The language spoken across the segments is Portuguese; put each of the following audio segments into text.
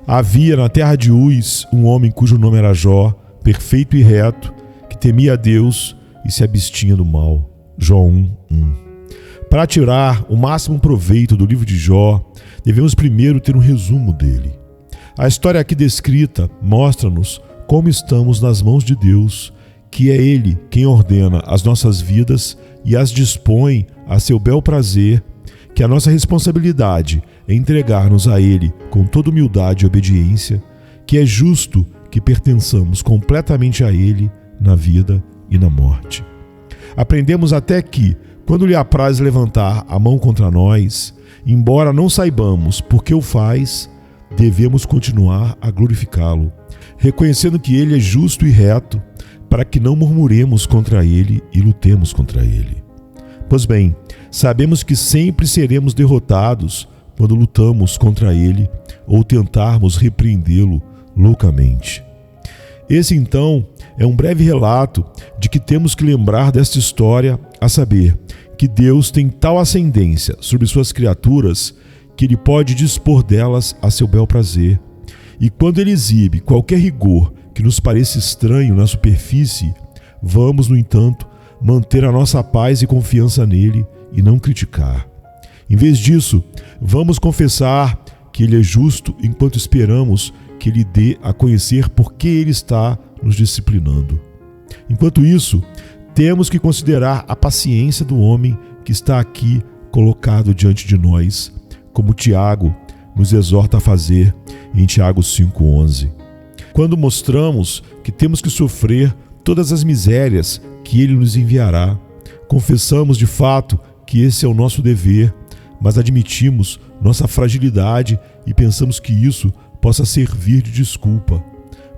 Havia na terra de Uz um homem cujo nome era Jó, perfeito e reto, que temia a Deus e se abstinha do mal. Jó 1:1. Para tirar o máximo proveito do livro de Jó, devemos primeiro ter um resumo dele. A história aqui descrita mostra-nos como estamos nas mãos de Deus, que é Ele quem ordena as nossas vidas e as dispõe a seu bel prazer, que a nossa responsabilidade é entregar-nos a Ele com toda humildade e obediência, que é justo que pertençamos completamente a Ele na vida e na morte. Aprendemos até que, quando lhe apraz levantar a mão contra nós, embora não saibamos por que o faz, devemos continuar a glorificá-lo, reconhecendo que Ele é justo e reto, para que não murmuremos contra Ele e lutemos contra Ele. Pois bem, sabemos que sempre seremos derrotados quando lutamos contra Ele ou tentarmos repreendê-lo loucamente. Esse, então, é um breve relato de que temos que lembrar desta história, a saber, que Deus tem tal ascendência sobre suas criaturas que Ele pode dispor delas a seu bel prazer. E quando Ele exibe qualquer rigor que nos pareça estranho na superfície, vamos, no entanto, manter a nossa paz e confiança nele e não criticar. Em vez disso, vamos confessar que Ele é justo enquanto esperamos que Ele dê a conhecer por que Ele está nos disciplinando. Enquanto isso, temos que considerar a paciência do homem que está aqui colocado diante de nós, como Tiago nos exorta a fazer em Tiago 5:11. Quando mostramos que temos que sofrer todas as misérias que Ele nos enviará, confessamos de fato que esse é o nosso dever, mas admitimos nossa fragilidade e pensamos que isso possa servir de desculpa.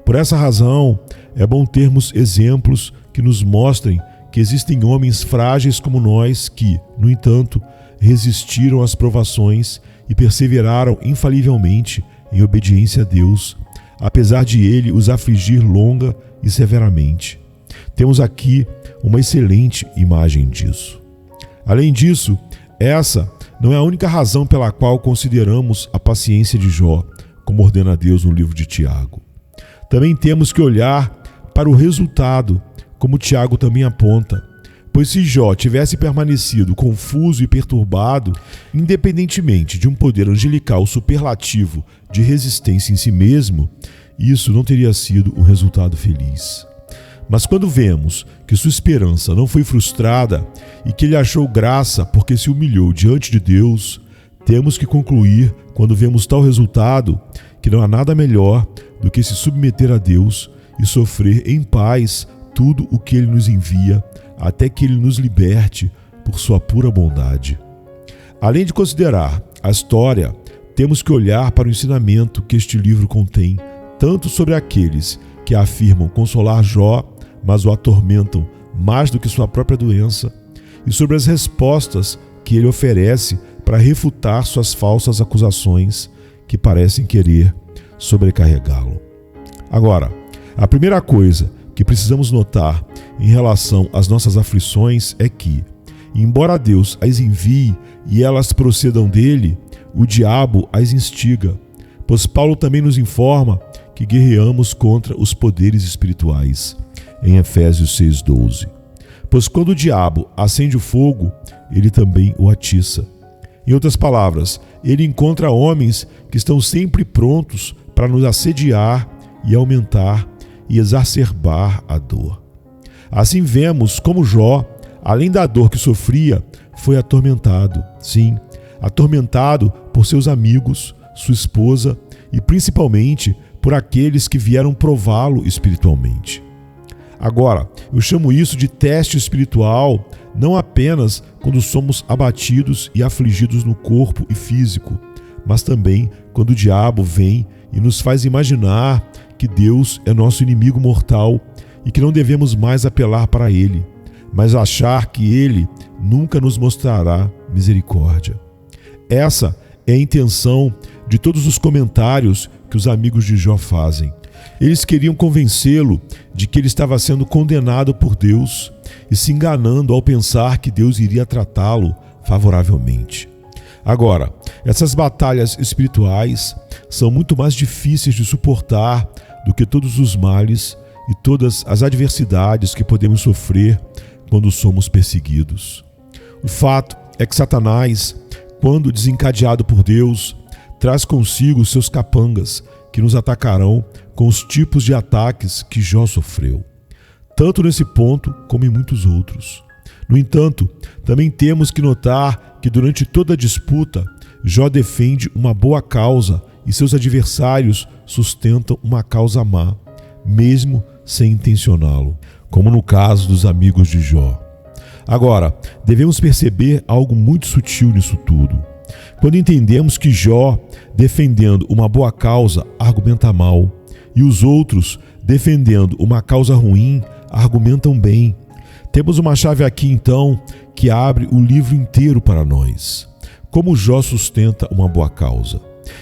Por essa razão, é bom termos exemplos que nos mostrem que existem homens frágeis como nós que, no entanto, resistiram às provações e perseveraram infalivelmente em obediência a Deus, apesar de Ele os afligir longa e severamente. Temos aqui uma excelente imagem disso. Além disso, essa não é a única razão pela qual consideramos a paciência de Jó, como ordena Deus no livro de Tiago. Também temos que olhar para o resultado, como Tiago também aponta, pois se Jó tivesse permanecido confuso e perturbado, independentemente de um poder angelical superlativo de resistência em si mesmo, isso não teria sido um resultado feliz. Mas quando vemos que sua esperança não foi frustrada e que ele achou graça porque se humilhou diante de Deus, temos que concluir, quando vemos tal resultado, que não há nada melhor do que se submeter a Deus e sofrer em paz tudo o que Ele nos envia, até que Ele nos liberte por sua pura bondade. Além de considerar a história, temos que olhar para o ensinamento que este livro contém, tanto sobre aqueles que afirmam consolar Jó, mas o atormentam mais do que sua própria doença, e sobre as respostas que ele oferece para refutar suas falsas acusações que parecem querer sobrecarregá-lo. Agora, a primeira coisa que precisamos notar em relação às nossas aflições é que, embora Deus as envie e elas procedam dele, o diabo as instiga, pois Paulo também nos informa que guerreamos contra os poderes espirituais, em Efésios 6:12. Pois quando o diabo acende o fogo, ele também o atiça. Em outras palavras, ele encontra homens que estão sempre prontos para nos assediar e aumentar e exacerbar a dor. Assim vemos como Jó, além da dor que sofria, foi atormentado. Sim, atormentado por seus amigos, sua esposa e principalmente por aqueles que vieram prová-lo espiritualmente. Agora, eu chamo isso de teste espiritual não apenas quando somos abatidos e afligidos no corpo e físico, mas também quando o diabo vem e nos faz imaginar que Deus é nosso inimigo mortal e que não devemos mais apelar para Ele, mas achar que Ele nunca nos mostrará misericórdia. Essa é a intenção de todos os comentários que os amigos de Jó fazem. Eles queriam convencê-lo de que ele estava sendo condenado por Deus e se enganando ao pensar que Deus iria tratá-lo favoravelmente. Agora, Essas batalhas espirituais são muito mais difíceis de suportar do que todos os males e todas as adversidades que podemos sofrer quando somos perseguidos. O fato é que Satanás, quando desencadeado por Deus, traz consigo seus capangas que nos atacarão com os tipos de ataques que Jó sofreu, tanto nesse ponto como em muitos outros. No entanto, também temos que notar que durante toda a disputa, Jó defende uma boa causa e seus adversários sustentam uma causa má, mesmo sem intencioná-lo, como no caso dos amigos de Jó. Agora, devemos perceber algo muito sutil nisso tudo. Quando entendemos que Jó, defendendo uma boa causa, argumenta mal, e os outros, defendendo uma causa ruim, argumentam bem, temos uma chave aqui então que abre o livro inteiro para nós. Como Jó sustenta uma boa causa?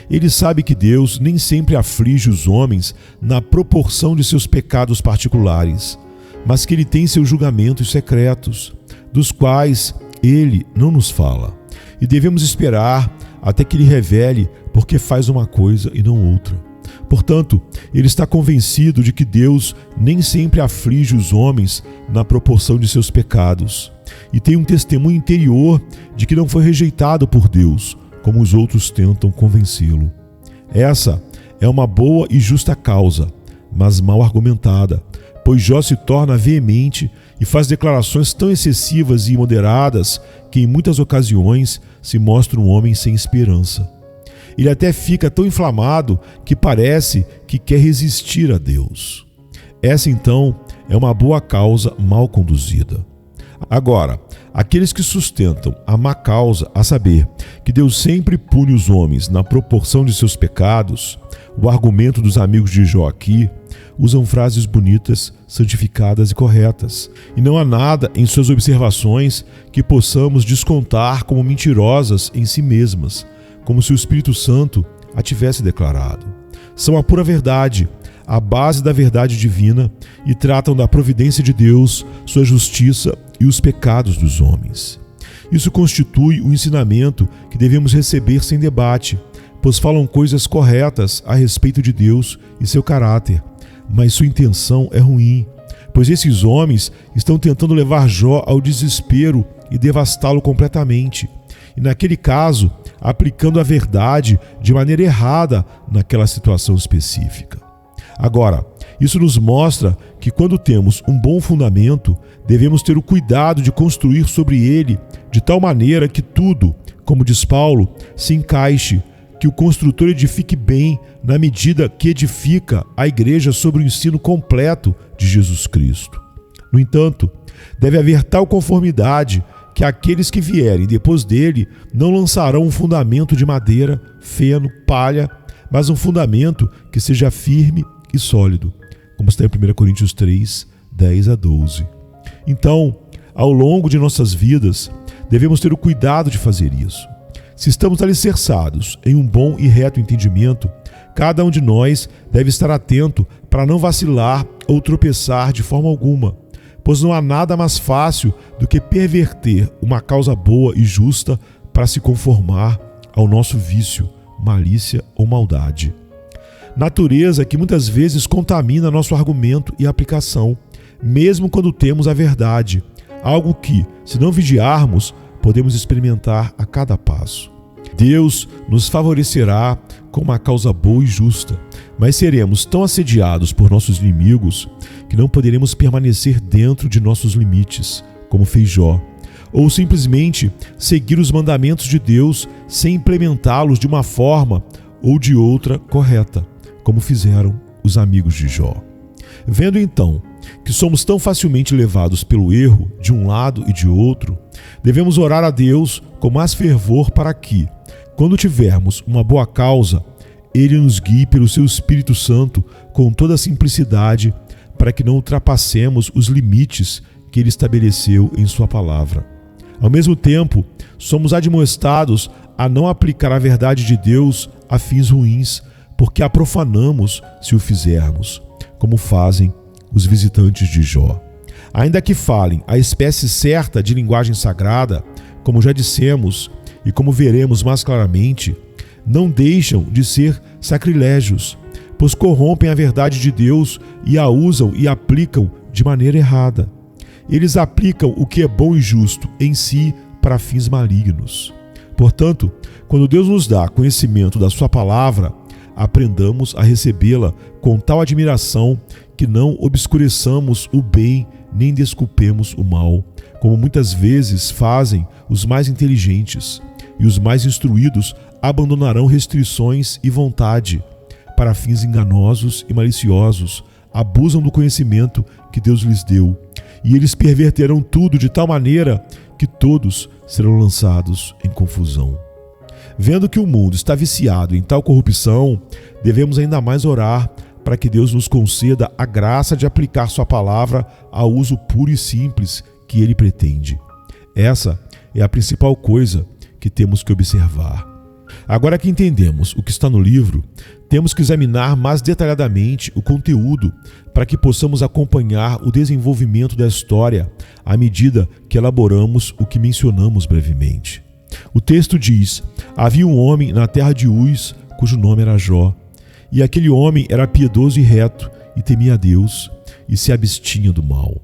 Ele sabe que Deus nem sempre aflige os homens na proporção de seus pecados particulares, mas que Ele tem seus julgamentos secretos, dos quais Ele não nos fala. E devemos esperar até que Ele revele porque faz uma coisa e não outra. Portanto, ele está convencido de que Deus nem sempre aflige os homens na proporção de seus pecados, e tem um testemunho interior de que não foi rejeitado por Deus, como os outros tentam convencê-lo. Essa é uma boa e justa causa, mas mal argumentada, pois Jó se torna veemente e faz declarações tão excessivas e imoderadas que em muitas ocasiões se mostra um homem sem esperança. Ele até fica tão inflamado que parece que quer resistir a Deus. Essa então é uma boa causa mal conduzida. Agora, aqueles que sustentam a má causa, a saber, que Deus sempre pune os homens na proporção de seus pecados, o argumento dos amigos de Jó aqui, usam frases bonitas, santificadas e corretas, e não há nada em suas observações que possamos descontar como mentirosas em si mesmas, como se o Espírito Santo a tivesse declarado. São a pura verdade, a base da verdade divina, e tratam da providência de Deus, sua justiça e os pecados dos homens. Isso constitui um ensinamento que devemos receber sem debate, pois falam coisas corretas a respeito de Deus e seu caráter, mas sua intenção é ruim, pois esses homens estão tentando levar Jó ao desespero e devastá-lo completamente, e naquele caso, aplicando a verdade de maneira errada naquela situação específica. Agora, isso nos mostra que quando temos um bom fundamento, devemos ter o cuidado de construir sobre ele de tal maneira que tudo, como diz Paulo, se encaixe, que o construtor edifique bem na medida que edifica a igreja sobre o ensino completo de Jesus Cristo. No entanto, deve haver tal conformidade que aqueles que vierem depois dele não lançarão um fundamento de madeira, feno, palha, mas um fundamento que seja firme e sólido, como está em 1 Coríntios 3, 10 a 12. Então, ao longo de nossas vidas, devemos ter o cuidado de fazer isso. Se estamos alicerçados em um bom e reto entendimento, cada um de nós deve estar atento para não vacilar ou tropeçar de forma alguma, pois não há nada mais fácil do que perverter uma causa boa e justa para se conformar ao nosso vício, malícia ou maldade. Natureza que muitas vezes contamina nosso argumento e aplicação, mesmo quando temos a verdade, algo que, se não vigiarmos, podemos experimentar a cada passo. Deus nos favorecerá com uma causa boa e justa, mas seremos tão assediados por nossos inimigos que não poderemos permanecer dentro de nossos limites, como fez Jó, ou simplesmente seguir os mandamentos de Deus sem implementá-los de uma forma ou de outra correta, como fizeram os amigos de Jó. Vendo então que somos tão facilmente levados pelo erro de um lado e de outro, devemos orar a Deus com mais fervor para que, quando tivermos uma boa causa, Ele nos guie pelo seu Espírito Santo com toda a simplicidade para que não ultrapassemos os limites que Ele estabeleceu em sua palavra. Ao mesmo tempo, somos admoestados a não aplicar a verdade de Deus a fins ruins, porque a profanamos se o fizermos, como fazem os visitantes de Jó. Ainda que falem a espécie certa de linguagem sagrada, como já dissemos, e como veremos mais claramente, não deixam de ser sacrilégios, pois corrompem a verdade de Deus e a usam e aplicam de maneira errada. Eles aplicam o que é bom e justo em si para fins malignos. Portanto, quando Deus nos dá conhecimento da sua palavra, aprendamos a recebê-la com tal admiração que não obscureçamos o bem nem desculpemos o mal, como muitas vezes fazem os mais inteligentes, e os mais instruídos abandonarão restrições e vontade para fins enganosos e maliciosos, abusam do conhecimento que Deus lhes deu, e eles perverterão tudo de tal maneira que todos serão lançados em confusão. Vendo que o mundo está viciado em tal corrupção, devemos ainda mais orar para que Deus nos conceda a graça de aplicar sua palavra ao uso puro e simples que Ele pretende. Essa é a principal coisa que temos que observar. Agora que entendemos o que está no livro, temos que examinar mais detalhadamente o conteúdo para que possamos acompanhar o desenvolvimento da história à medida que elaboramos o que mencionamos brevemente. O texto diz: havia um homem na terra de Uz, cujo nome era Jó, e aquele homem era piedoso e reto, e temia a Deus, e se abstinha do mal.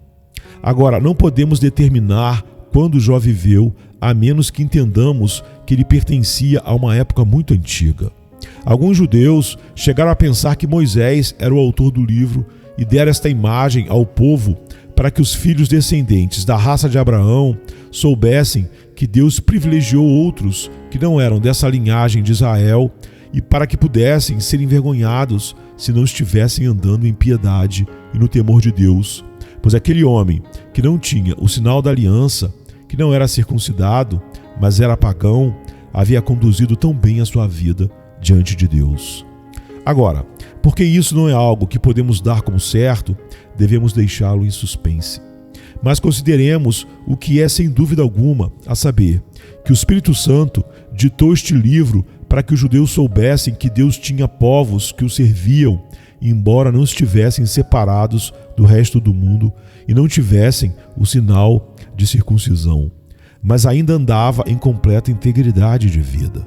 Agora, não podemos determinar quando Jó viveu, a menos que entendamos que ele pertencia a uma época muito antiga. Alguns judeus chegaram a pensar que Moisés era o autor do livro e deram esta imagem ao povo para que os filhos descendentes da raça de Abraão soubessem que Deus privilegiou outros que não eram dessa linhagem de Israel e para que pudessem ser envergonhados se não estivessem andando em piedade e no temor de Deus. Pois aquele homem que não tinha o sinal da aliança, que não era circuncidado, mas era pagão, havia conduzido tão bem a sua vida diante de Deus. Agora, porque isso não é algo que podemos dar como certo, devemos deixá-lo em suspense. Mas consideremos o que é sem dúvida alguma, a saber, que o Espírito Santo ditou este livro para que os judeus soubessem que Deus tinha povos que o serviam, embora não estivessem separados do resto do mundo e não tivessem o sinal de circuncisão, mas ainda andava em completa integridade de vida.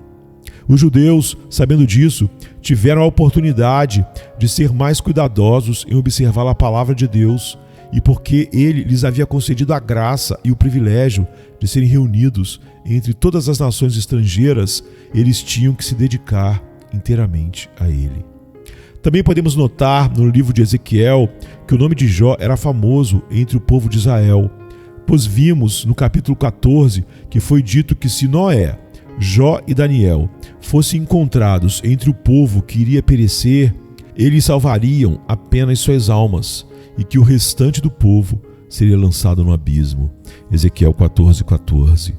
Os judeus, sabendo disso, tiveram a oportunidade de ser mais cuidadosos em observar a palavra de Deus, e porque Ele lhes havia concedido a graça e o privilégio de serem reunidos entre todas as nações estrangeiras, eles tinham que se dedicar inteiramente a Ele. Também podemos notar no livro de Ezequiel que o nome de Jó era famoso entre o povo de Israel, pois vimos no capítulo 14 que foi dito que se Noé, Jó e Daniel fossem encontrados entre o povo que iria perecer, eles salvariam apenas suas almas e que o restante do povo seria lançado no abismo. Ezequiel 14:14.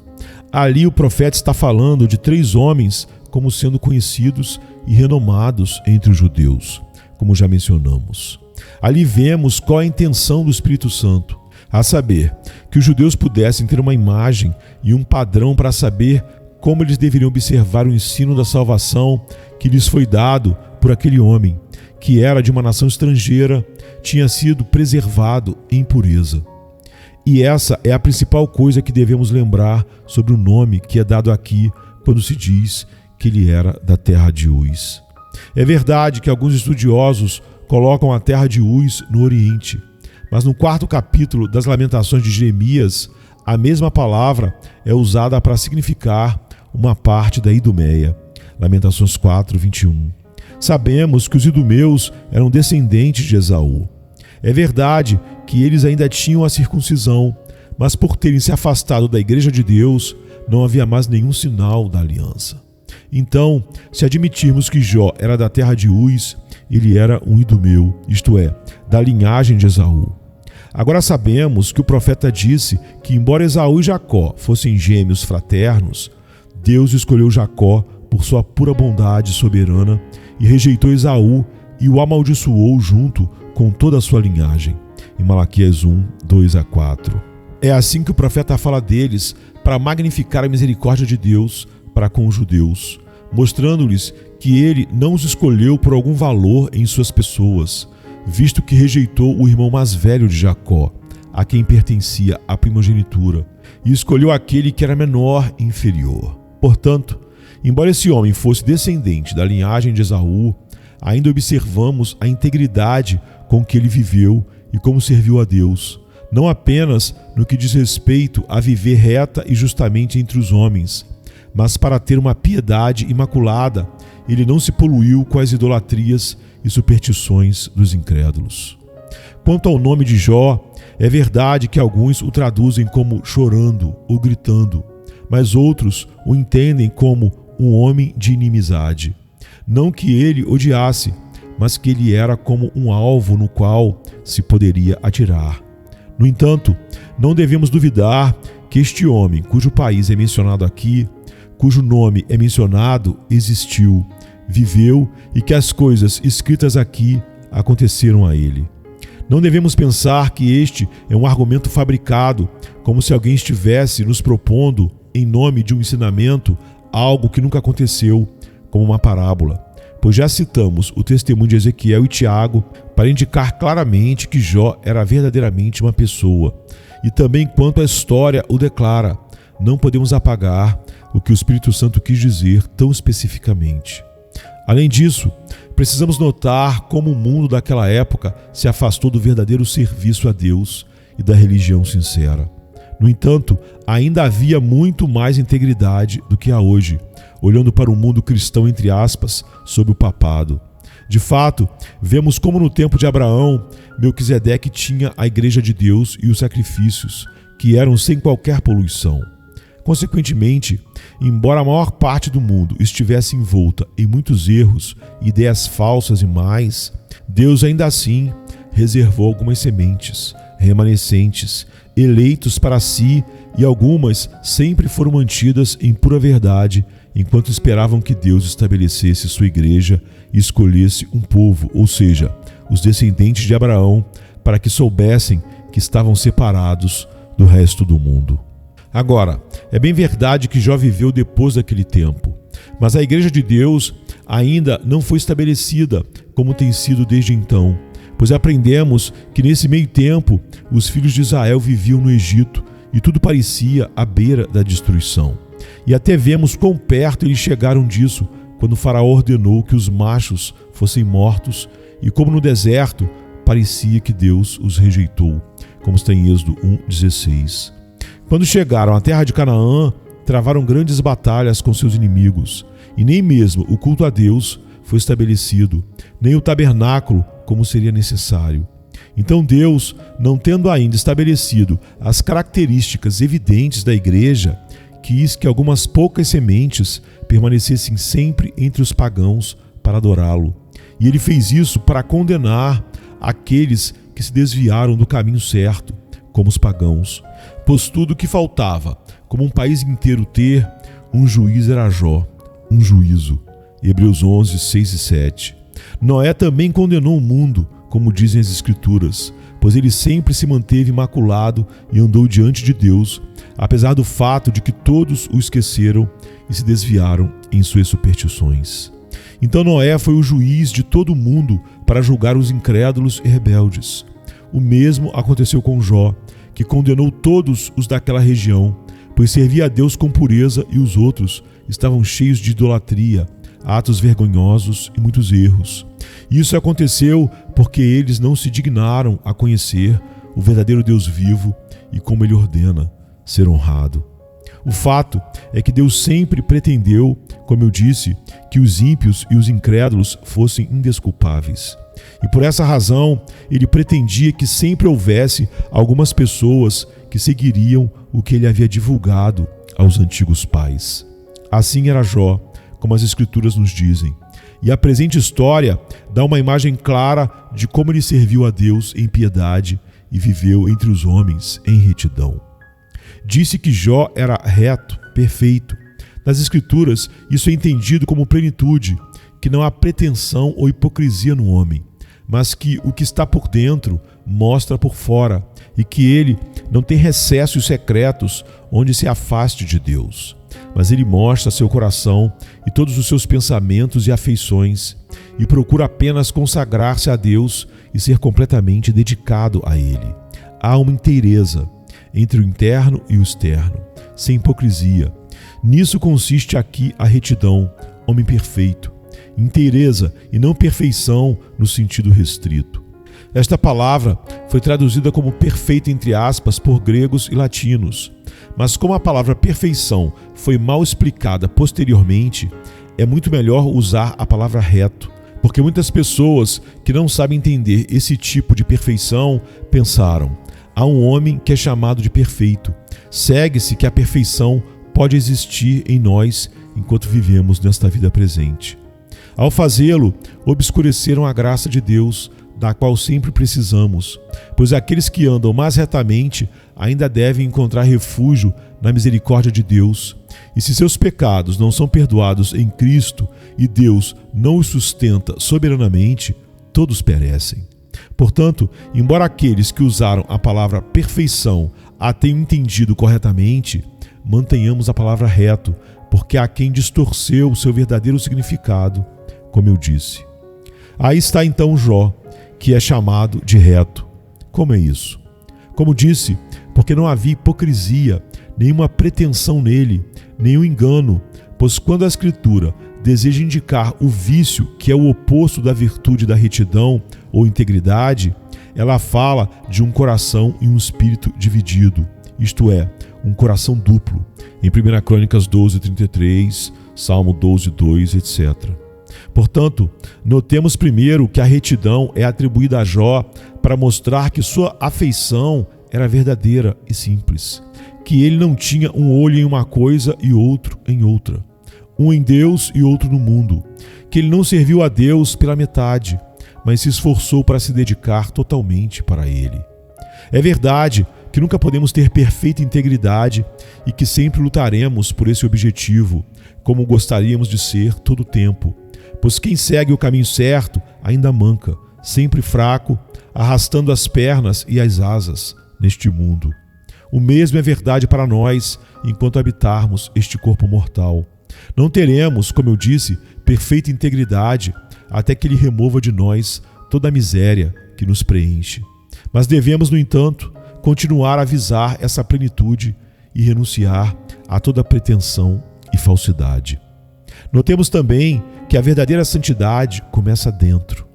Ali o profeta está falando de 3 homens como sendo conhecidos e renomados entre os judeus, como já mencionamos. Ali vemos qual a intenção do Espírito Santo, a saber, que os judeus pudessem ter uma imagem e um padrão para saber como eles deveriam observar o ensino da salvação que lhes foi dado por aquele homem, que era de uma nação estrangeira, tinha sido preservado em pureza. E essa é a principal coisa que devemos lembrar sobre o nome que é dado aqui quando se diz que ele era da terra de Uz. É verdade que alguns estudiosos colocam a terra de Uz no Oriente, mas no 4º capítulo das Lamentações de Jeremias, a mesma palavra é usada para significar uma parte da Idumeia. Lamentações 4:21. Sabemos que os idumeus eram descendentes de Esaú. É verdade que eles ainda tinham a circuncisão, mas por terem se afastado da igreja de Deus, não havia mais nenhum sinal da aliança. Então, se admitirmos que Jó era da terra de Uz, ele era um idumeu, isto é, da linhagem de Esaú. Agora sabemos que o profeta disse que, embora Esaú e Jacó fossem gêmeos fraternos, Deus escolheu Jacó por sua pura bondade soberana e rejeitou Esaú e o amaldiçoou junto com toda a sua linhagem. Em Malaquias 1:2-4. É assim que o profeta fala deles para magnificar a misericórdia de Deus para com os judeus, mostrando-lhes que ele não os escolheu por algum valor em suas pessoas, visto que rejeitou o irmão mais velho de Jacó, a quem pertencia a primogenitura, e escolheu aquele que era menor e inferior. Portanto, embora esse homem fosse descendente da linhagem de Esaú, ainda observamos a integridade com que ele viveu e como serviu a Deus, não apenas no que diz respeito a viver reta e justamente entre os homens, mas para ter uma piedade imaculada, ele não se poluiu com as idolatrias e superstições dos incrédulos. Quanto ao nome de Jó, é verdade que alguns o traduzem como chorando ou gritando, mas outros o entendem como um homem de inimizade. Não que ele odiasse, mas que ele era como um alvo no qual se poderia atirar. No entanto, não devemos duvidar que este homem, cujo país é mencionado aqui, cujo nome é mencionado, existiu, viveu e que as coisas escritas aqui aconteceram a ele. Não devemos pensar que este é um argumento fabricado, como se alguém estivesse nos propondo, em nome de um ensinamento, algo que nunca aconteceu, como uma parábola, pois já citamos o testemunho de Ezequiel e Tiago para indicar claramente que Jó era verdadeiramente uma pessoa. E também quanto a história o declara, não podemos apagar o que o Espírito Santo quis dizer tão especificamente. Além disso, precisamos notar como o mundo daquela época se afastou do verdadeiro serviço a Deus e da religião sincera. No entanto, ainda havia muito mais integridade do que há hoje, olhando para o mundo cristão, entre aspas, sob o papado. De fato, vemos como no tempo de Abraão, Melquisedeque tinha a igreja de Deus e os sacrifícios, que eram sem qualquer poluição. Consequentemente, embora a maior parte do mundo estivesse envolta em muitos erros, ideias falsas e mais, Deus ainda assim reservou algumas sementes, remanescentes, eleitos para si, e algumas sempre foram mantidas em pura verdade, enquanto esperavam que Deus estabelecesse sua igreja e escolhesse um povo, ou seja, os descendentes de Abraão, para que soubessem que estavam separados do resto do mundo. Agora, é bem verdade que Jó viveu depois daquele tempo, mas a igreja de Deus ainda não foi estabelecida como tem sido desde então, pois aprendemos que nesse meio tempo os filhos de Israel viviam no Egito e tudo parecia à beira da destruição. E até vemos quão perto eles chegaram disso quando o faraó ordenou que os machos fossem mortos e como no deserto parecia que Deus os rejeitou, como está em Êxodo 1:16. Quando chegaram à terra de Canaã, travaram grandes batalhas com seus inimigos, e nem mesmo o culto a Deus foi estabelecido, nem o tabernáculo como seria necessário. Então Deus, não tendo ainda estabelecido as características evidentes da igreja, quis que algumas poucas sementes permanecessem sempre entre os pagãos para adorá-lo. E ele fez isso para condenar aqueles que se desviaram do caminho certo, como os pagãos. Pois tudo que faltava, como um país inteiro ter, um juiz era Jó, um juízo. Hebreus 11, 6 e 7. Noé também condenou o mundo, como dizem as Escrituras, pois ele sempre se manteve imaculado e andou diante de Deus, apesar do fato de que todos o esqueceram e se desviaram em suas superstições. Então Noé foi o juiz de todo o mundo para julgar os incrédulos e rebeldes. O mesmo aconteceu com Jó, que condenou todos os daquela região, pois servia a Deus com pureza e os outros estavam cheios de idolatria, atos vergonhosos e muitos erros. Isso aconteceu porque eles não se dignaram a conhecer o verdadeiro Deus vivo e como ele ordena ser honrado. O fato é que Deus sempre pretendeu, como eu disse, que os ímpios e os incrédulos fossem indesculpáveis. E por essa razão, ele pretendia que sempre houvesse algumas pessoas que seguiriam o que ele havia divulgado aos antigos pais. Assim era Jó, como as Escrituras nos dizem. E a presente história dá uma imagem clara de como ele serviu a Deus em piedade e viveu entre os homens em retidão. Disse que Jó era reto, perfeito. Nas Escrituras, isso é entendido como plenitude, que não há pretensão ou hipocrisia no homem, mas que o que está por dentro mostra por fora, e que ele não tem recessos secretos onde se afaste de Deus. Mas ele mostra seu coração e todos os seus pensamentos e afeições, e procura apenas consagrar-se a Deus e ser completamente dedicado a Ele. Há uma inteireza entre o interno e o externo, sem hipocrisia. Nisso consiste aqui a retidão, homem perfeito, inteireza e não perfeição no sentido restrito. Esta palavra foi traduzida como perfeito entre aspas por gregos e latinos, mas como a palavra perfeição foi mal explicada posteriormente, é muito melhor usar a palavra reto, porque muitas pessoas que não sabem entender esse tipo de perfeição pensaram: há um homem que é chamado de perfeito. Segue-se que a perfeição pode existir em nós enquanto vivemos nesta vida presente. Ao fazê-lo, obscureceram a graça de Deus, da qual sempre precisamos, pois aqueles que andam mais retamente ainda devem encontrar refúgio na misericórdia de Deus. E se seus pecados não são perdoados em Cristo e Deus não os sustenta soberanamente, todos perecem. Portanto, embora aqueles que usaram a palavra perfeição a tenham entendido corretamente, mantenhamos a palavra reto, porque há quem distorceu o seu verdadeiro significado, como eu disse. Aí está então Jó, que é chamado de reto. Como é isso? Como disse, porque não havia hipocrisia, nenhuma pretensão nele, nenhum engano, pois quando a Escritura deseja indicar o vício, que é o oposto da virtude da retidão ou integridade, ela fala de um coração e um espírito dividido, isto é, um coração duplo, em 1 Crônicas 12:33, Salmo 12:2, etc. Portanto, notemos primeiro que a retidão é atribuída a Jó para mostrar que sua afeição era verdadeira e simples, que ele não tinha um olho em uma coisa e outro em outra, um em Deus e outro no mundo, que ele não serviu a Deus pela metade, mas se esforçou para se dedicar totalmente para ele. É verdade que nunca podemos ter perfeita integridade e que sempre lutaremos por esse objetivo, como gostaríamos de ser todo o tempo, pois quem segue o caminho certo ainda manca, sempre fraco, arrastando as pernas e as asas neste mundo. O mesmo é verdade para nós enquanto habitarmos este corpo mortal. Não teremos, como eu disse, perfeita integridade até que Ele remova de nós toda a miséria que nos preenche. Mas devemos, no entanto, continuar a visar essa plenitude e renunciar a toda pretensão e falsidade. Notemos também que a verdadeira santidade começa dentro.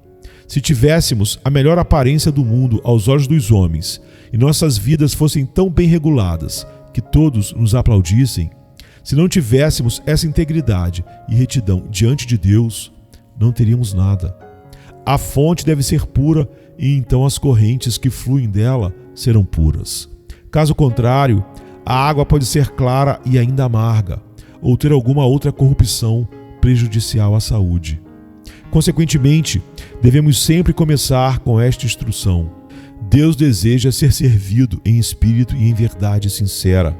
Se tivéssemos a melhor aparência do mundo aos olhos dos homens e nossas vidas fossem tão bem reguladas que todos nos aplaudissem, se não tivéssemos essa integridade e retidão diante de Deus, não teríamos nada. A fonte deve ser pura e então as correntes que fluem dela serão puras. Caso contrário, a água pode ser clara e ainda amarga, ou ter alguma outra corrupção prejudicial à saúde. Consequentemente, devemos sempre começar com esta instrução: Deus deseja ser servido em espírito e em verdade sincera,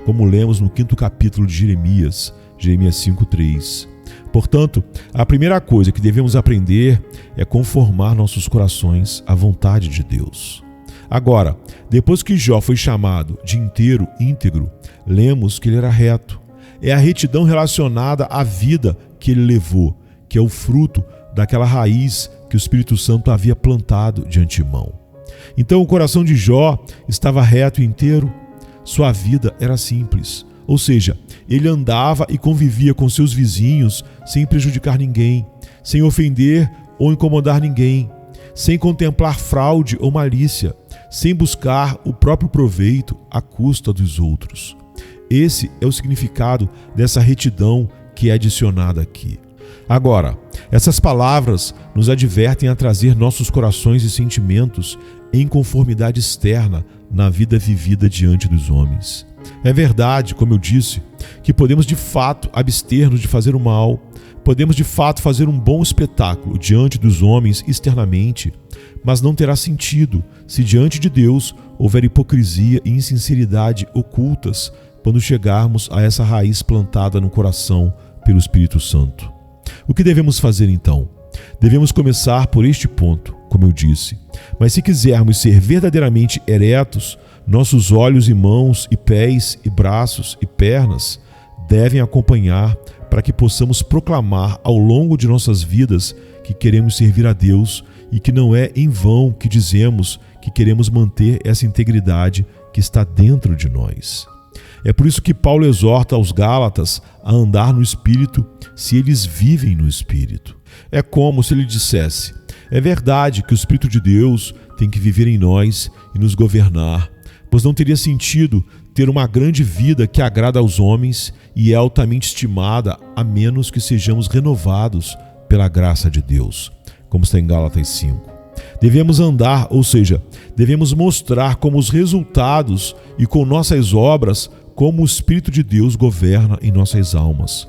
como lemos no 5º capítulo de Jeremias 5:3. Portanto, a primeira coisa que devemos aprender é conformar nossos corações à vontade de Deus. Agora, depois que Jó foi chamado de inteiro, íntegro, lemos que ele era reto. É a retidão relacionada à vida que ele levou, que é o fruto daquela raiz que o Espírito Santo havia plantado de antemão. Então o coração de Jó estava reto e inteiro, sua vida era simples, ou seja, ele andava e convivia com seus vizinhos sem prejudicar ninguém, sem ofender ou incomodar ninguém, sem contemplar fraude ou malícia, sem buscar o próprio proveito à custa dos outros. Esse é o significado dessa retidão que é adicionada aqui. Agora, essas palavras nos advertem a trazer nossos corações e sentimentos em conformidade externa na vida vivida diante dos homens. É verdade, como eu disse, que podemos de fato abster-nos de fazer o mal, podemos de fato fazer um bom espetáculo diante dos homens externamente, mas não terá sentido se diante de Deus houver hipocrisia e insinceridade ocultas quando chegarmos a essa raiz plantada no coração pelo Espírito Santo. O que devemos fazer então? Devemos começar por este ponto, como eu disse. Mas se quisermos ser verdadeiramente eretos, nossos olhos e mãos e pés e braços e pernas devem acompanhar para que possamos proclamar ao longo de nossas vidas que queremos servir a Deus e que não é em vão que dizemos que queremos manter essa integridade que está dentro de nós. É por isso que Paulo exorta aos Gálatas a andar no Espírito, se eles vivem no Espírito. É como se ele dissesse: é verdade que o Espírito de Deus tem que viver em nós e nos governar, pois não teria sentido ter uma grande vida que agrada aos homens e é altamente estimada, a menos que sejamos renovados pela graça de Deus, como está em Gálatas 5. Devemos andar, ou seja, devemos mostrar como os resultados e com nossas obras como o Espírito de Deus governa em nossas almas.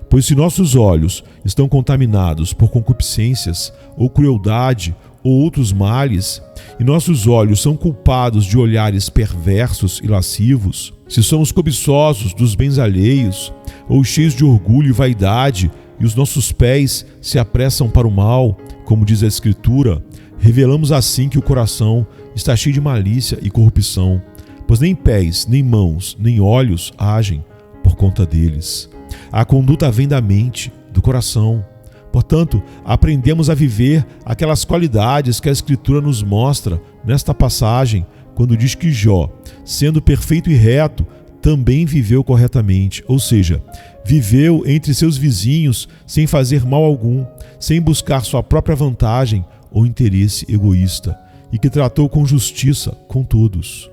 Pois se nossos olhos estão contaminados por concupiscências ou crueldade ou outros males, e nossos olhos são culpados de olhares perversos e lascivos, se somos cobiçosos dos bens alheios ou cheios de orgulho e vaidade, e os nossos pés se apressam para o mal, como diz a Escritura, revelamos assim que o coração está cheio de malícia e corrupção, pois nem pés, nem mãos, nem olhos agem por conta deles. A conduta vem da mente, do coração. Portanto, aprendemos a viver aquelas qualidades que a Escritura nos mostra nesta passagem, quando diz que Jó, sendo perfeito e reto, também viveu corretamente, ou seja, viveu entre seus vizinhos sem fazer mal algum, sem buscar sua própria vantagem ou interesse egoísta, e que tratou com justiça com todos.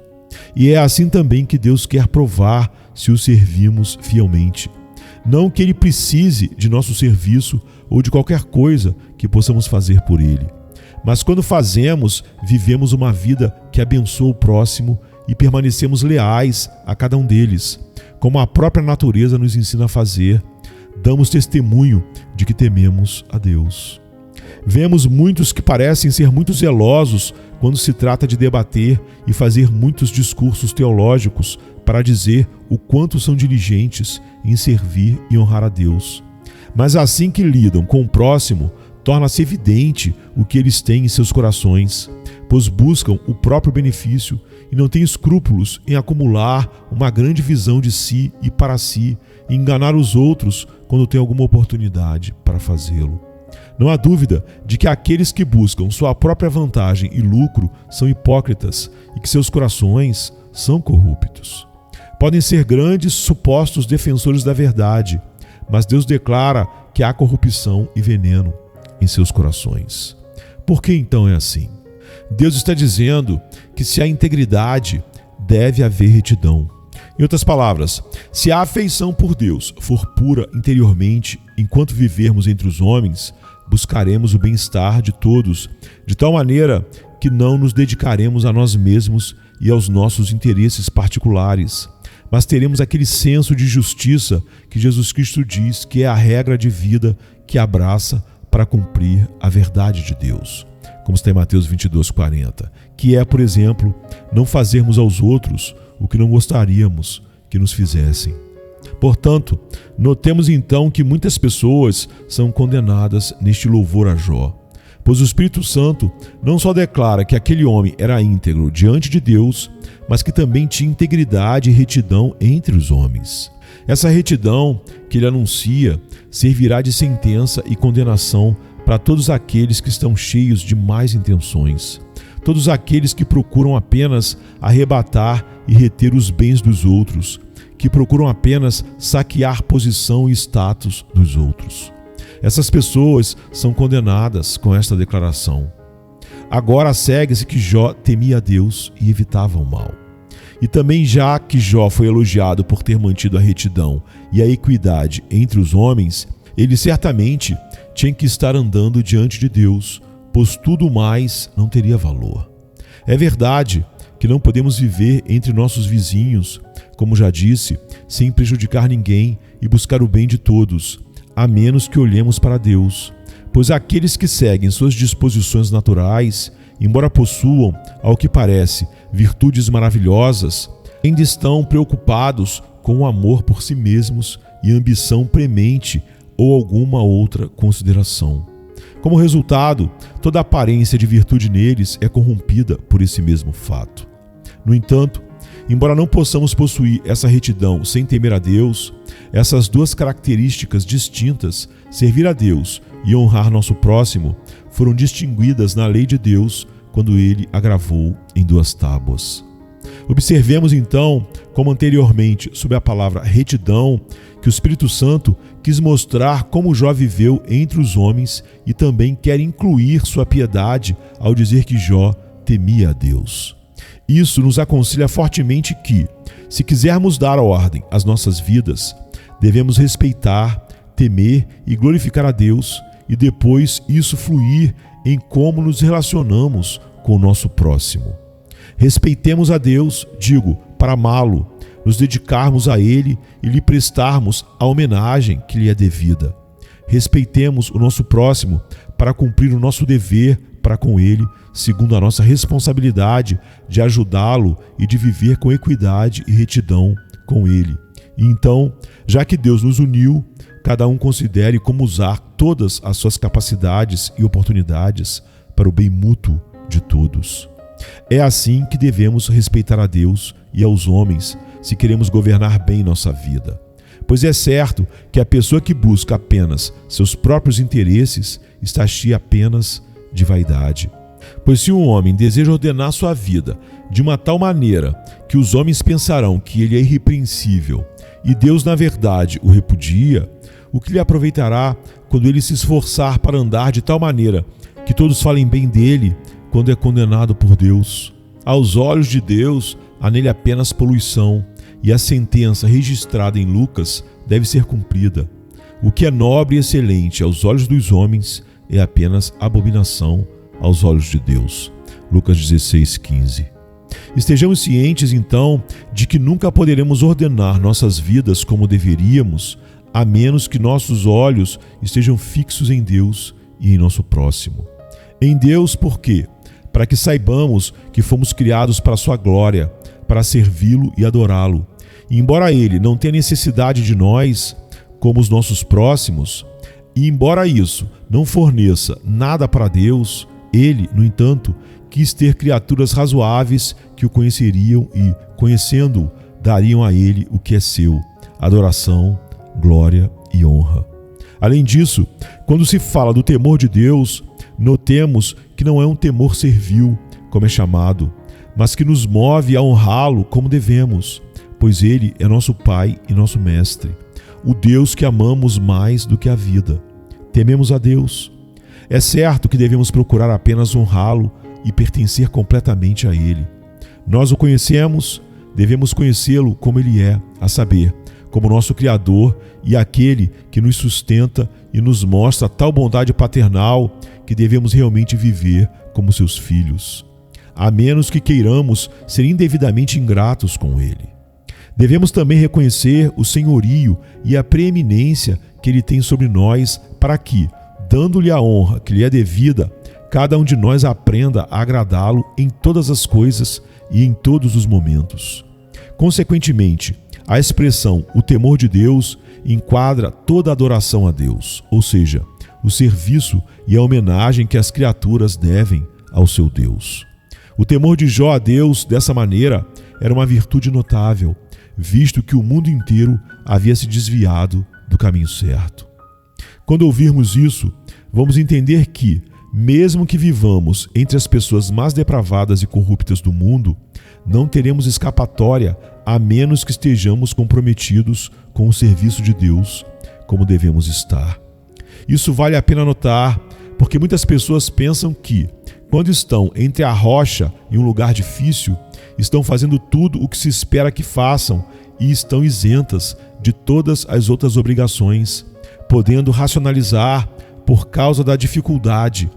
E é assim também que Deus quer provar se o servimos fielmente. Não que Ele precise de nosso serviço ou de qualquer coisa que possamos fazer por Ele. Mas quando fazemos, vivemos uma vida que abençoa o próximo e permanecemos leais a cada um deles, como a própria natureza nos ensina a fazer. Damos testemunho de que tememos a Deus. Vemos muitos que parecem ser muito zelosos quando se trata de debater e fazer muitos discursos teológicos para dizer o quanto são diligentes em servir e honrar a Deus. Mas assim que lidam com o próximo, torna-se evidente o que eles têm em seus corações, pois buscam o próprio benefício e não têm escrúpulos em acumular uma grande visão de si e para si, e enganar os outros quando têm alguma oportunidade para fazê-lo. Não há dúvida de que aqueles que buscam sua própria vantagem e lucro são hipócritas e que seus corações são corruptos. Podem ser grandes supostos defensores da verdade, mas Deus declara que há corrupção e veneno em seus corações. Por que então é assim? Deus está dizendo que se há integridade, deve haver retidão. Em outras palavras, se a afeição por Deus for pura interiormente, enquanto vivermos entre os homens, buscaremos o bem-estar de todos, de tal maneira que não nos dedicaremos a nós mesmos e aos nossos interesses particulares, mas teremos aquele senso de justiça que Jesus Cristo diz que é a regra de vida que abraça para cumprir a verdade de Deus, como está em Mateus 22:40, que é, por exemplo, não fazermos aos outros o que não gostaríamos que nos fizessem. Portanto, notemos então que muitas pessoas são condenadas neste louvor a Jó, pois o Espírito Santo não só declara que aquele homem era íntegro diante de Deus, mas que também tinha integridade e retidão entre os homens. Essa retidão que ele anuncia servirá de sentença e condenação para todos aqueles que estão cheios de más intenções, todos aqueles que procuram apenas arrebatar e reter os bens dos outros, que procuram apenas saquear posição e status dos outros. Essas pessoas são condenadas com esta declaração. Agora segue-se que Jó temia a Deus e evitava o mal. E também, já que Jó foi elogiado por ter mantido a retidão e a equidade entre os homens, ele certamente tinha que estar andando diante de Deus, pois tudo mais não teria valor. É verdade que não podemos viver entre nossos vizinhos, como já disse, sem prejudicar ninguém e buscar o bem de todos, a menos que olhemos para Deus, pois aqueles que seguem suas disposições naturais, embora possuam, ao que parece, virtudes maravilhosas, ainda estão preocupados com o amor por si mesmos e ambição premente ou alguma outra consideração. Como resultado, toda aparência de virtude neles é corrompida por esse mesmo fato. No entanto, embora não possamos possuir essa retidão sem temer a Deus, essas duas características distintas, servir a Deus e honrar nosso próximo, foram distinguidas na lei de Deus quando ele a gravou em 2 tábuas. Observemos então, como anteriormente, sob a palavra retidão, que o Espírito Santo quis mostrar como Jó viveu entre os homens e também quer incluir sua piedade ao dizer que Jó temia a Deus. Isso nos aconselha fortemente que, se quisermos dar ordem às nossas vidas, devemos respeitar, temer e glorificar a Deus e depois isso fluir em como nos relacionamos com o nosso próximo. Respeitemos a Deus, digo, para amá-lo, nos dedicarmos a Ele e lhe prestarmos a homenagem que lhe é devida. Respeitemos o nosso próximo para cumprir o nosso dever para com Ele, segundo a nossa responsabilidade de ajudá-lo e de viver com equidade e retidão com Ele. E então, já que Deus nos uniu, cada um considere como usar todas as suas capacidades e oportunidades para o bem mútuo de todos. É assim que devemos respeitar a Deus e aos homens se queremos governar bem nossa vida. Pois é certo que a pessoa que busca apenas seus próprios interesses está cheia apenas de vaidade. Pois se um homem deseja ordenar sua vida de uma tal maneira que os homens pensarão que ele é irrepreensível e Deus, na verdade, o repudia, o que lhe aproveitará quando ele se esforçar para andar de tal maneira que todos falem bem dele quando é condenado por Deus? Aos olhos de Deus, há nele apenas poluição, e a sentença registrada em Lucas deve ser cumprida. O que é nobre e excelente aos olhos dos homens é apenas abominação aos olhos de Deus. Lucas 16:15. Estejamos cientes, então, de que nunca poderemos ordenar nossas vidas como deveríamos, a menos que nossos olhos estejam fixos em Deus e em nosso próximo. Em Deus, por quê? Para que saibamos que fomos criados para a sua glória, para servi-lo e adorá-lo. E embora ele não tenha necessidade de nós, como os nossos próximos, e embora isso não forneça nada para Deus, ele, no entanto, quis ter criaturas razoáveis que o conheceriam e, conhecendo-o, dariam a ele o que é seu: adoração, glória e honra. Além disso, quando se fala do temor de Deus, notemos que não é um temor servil, como é chamado, mas que nos move a honrá-lo como devemos, pois ele é nosso Pai e nosso Mestre, o Deus que amamos mais do que a vida. Tememos a Deus. É certo que devemos procurar apenas honrá-lo e pertencer completamente a Ele. Nós o conhecemos, devemos conhecê-lo como Ele é, a saber, como nosso Criador e aquele que nos sustenta e nos mostra tal bondade paternal que devemos realmente viver como seus filhos, a menos que queiramos ser indevidamente ingratos com Ele. Devemos também reconhecer o senhorio e a preeminência que Ele tem sobre nós para que, dando-lhe a honra que lhe é devida, cada um de nós aprenda a agradá-lo em todas as coisas e em todos os momentos. Consequentemente, a expressão "o temor de Deus" enquadra toda a adoração a Deus, ou seja, o serviço e a homenagem que as criaturas devem ao seu Deus. O temor de Jó a Deus, dessa maneira, era uma virtude notável, visto que o mundo inteiro havia se desviado do caminho certo. Quando ouvirmos isso, vamos entender que, mesmo que vivamos entre as pessoas mais depravadas e corruptas do mundo, não teremos escapatória a menos que estejamos comprometidos com o serviço de Deus, como devemos estar. Isso vale a pena notar, porque muitas pessoas pensam que, quando estão entre a rocha e um lugar difícil, estão fazendo tudo o que se espera que façam e estão isentas de todas as outras obrigações, podendo racionalizar, por causa da dificuldade,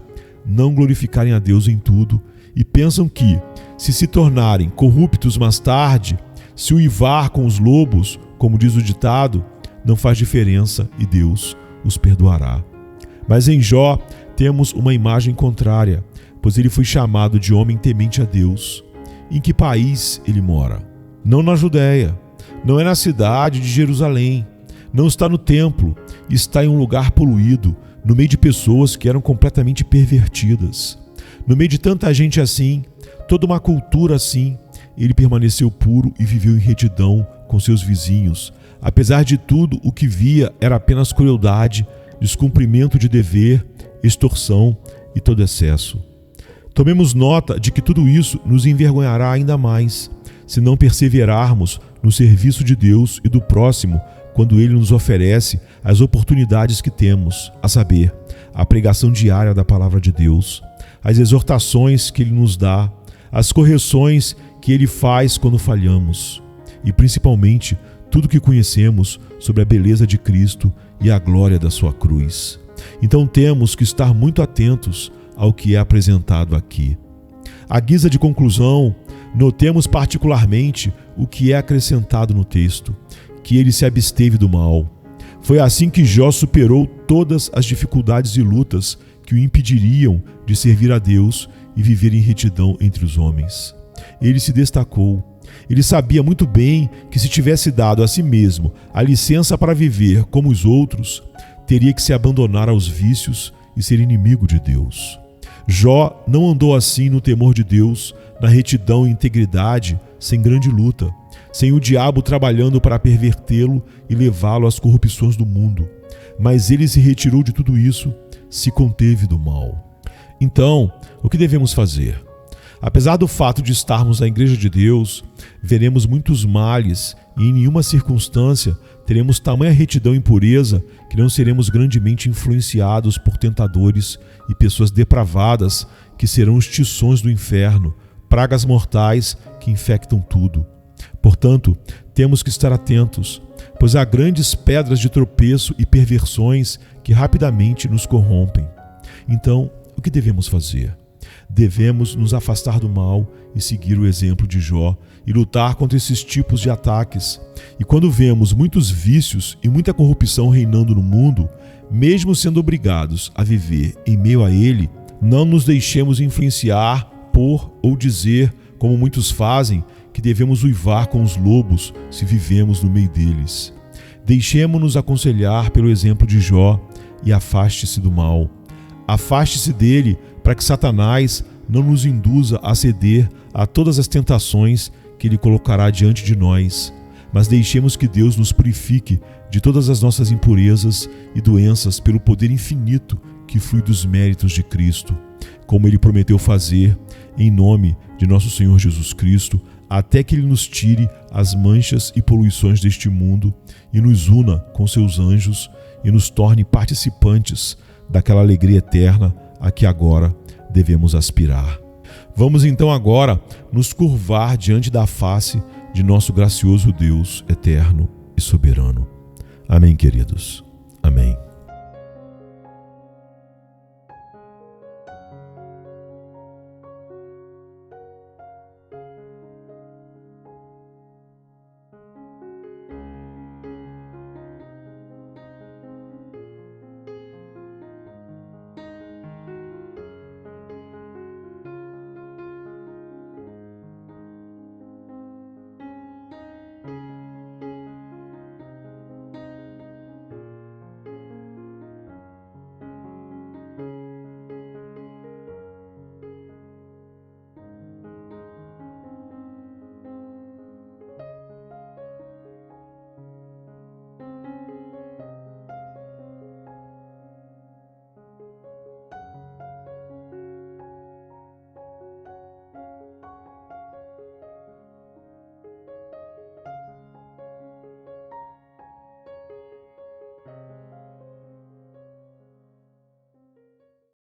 não glorificarem a Deus em tudo e pensam que, se tornarem corruptos mais tarde, se uivar com os lobos, como diz o ditado, não faz diferença e Deus os perdoará. Mas em Jó temos uma imagem contrária, pois ele foi chamado de homem temente a Deus. Em que país ele mora? Não na Judéia, não é na cidade de Jerusalém, não está no templo, está em um lugar poluído, no meio de pessoas que eram completamente pervertidas. No meio de tanta gente assim, toda uma cultura assim, ele permaneceu puro e viveu em retidão com seus vizinhos. Apesar de tudo, o que via era apenas crueldade, descumprimento de dever, extorsão e todo excesso. Tomemos nota de que tudo isso nos envergonhará ainda mais, se não perseverarmos no serviço de Deus e do próximo quando Ele nos oferece as oportunidades que temos, a saber, a pregação diária da Palavra de Deus, as exortações que Ele nos dá, as correções que Ele faz quando falhamos e, principalmente, tudo que conhecemos sobre a beleza de Cristo e a glória da sua cruz. Então temos que estar muito atentos ao que é apresentado aqui. À guisa de conclusão, notemos particularmente o que é acrescentado no texto, que ele se absteve do mal. Foi assim que Jó superou todas as dificuldades e lutas que o impediriam de servir a Deus e viver em retidão entre os homens. Ele se destacou. Ele sabia muito bem que se tivesse dado a si mesmo a licença para viver como os outros, teria que se abandonar aos vícios e ser inimigo de Deus. Jó não andou assim no temor de Deus, na retidão e integridade, sem grande luta, sem o diabo trabalhando para pervertê-lo e levá-lo às corrupções do mundo. Mas ele se retirou de tudo isso, se conteve do mal. Então, o que devemos fazer? Apesar do fato de estarmos na Igreja de Deus, veremos muitos males e em nenhuma circunstância teremos tamanha retidão e pureza que não seremos grandemente influenciados por tentadores e pessoas depravadas que serão os tições do inferno, pragas mortais que infectam tudo. Portanto, temos que estar atentos, pois há grandes pedras de tropeço e perversões que rapidamente nos corrompem. Então, o que devemos fazer? Devemos nos afastar do mal e seguir o exemplo de Jó e lutar contra esses tipos de ataques. E quando vemos muitos vícios e muita corrupção reinando no mundo, mesmo sendo obrigados a viver em meio a ele, não nos deixemos influenciar por ou dizer, como muitos fazem, que devemos uivar com os lobos se vivemos no meio deles. Deixemo-nos aconselhar pelo exemplo de Jó e afaste-se do mal. Afaste-se dele para que Satanás não nos induza a ceder a todas as tentações que ele colocará diante de nós, mas deixemos que Deus nos purifique de todas as nossas impurezas e doenças pelo poder infinito que flui dos méritos de Cristo, como ele prometeu fazer em nome de nosso Senhor Jesus Cristo, até que ele nos tire as manchas e poluições deste mundo e nos una com seus anjos e nos torne participantes daquela alegria eterna a que agora devemos aspirar. Vamos então agora nos curvar diante da face de nosso gracioso Deus eterno e soberano. Amém, queridos. Amém.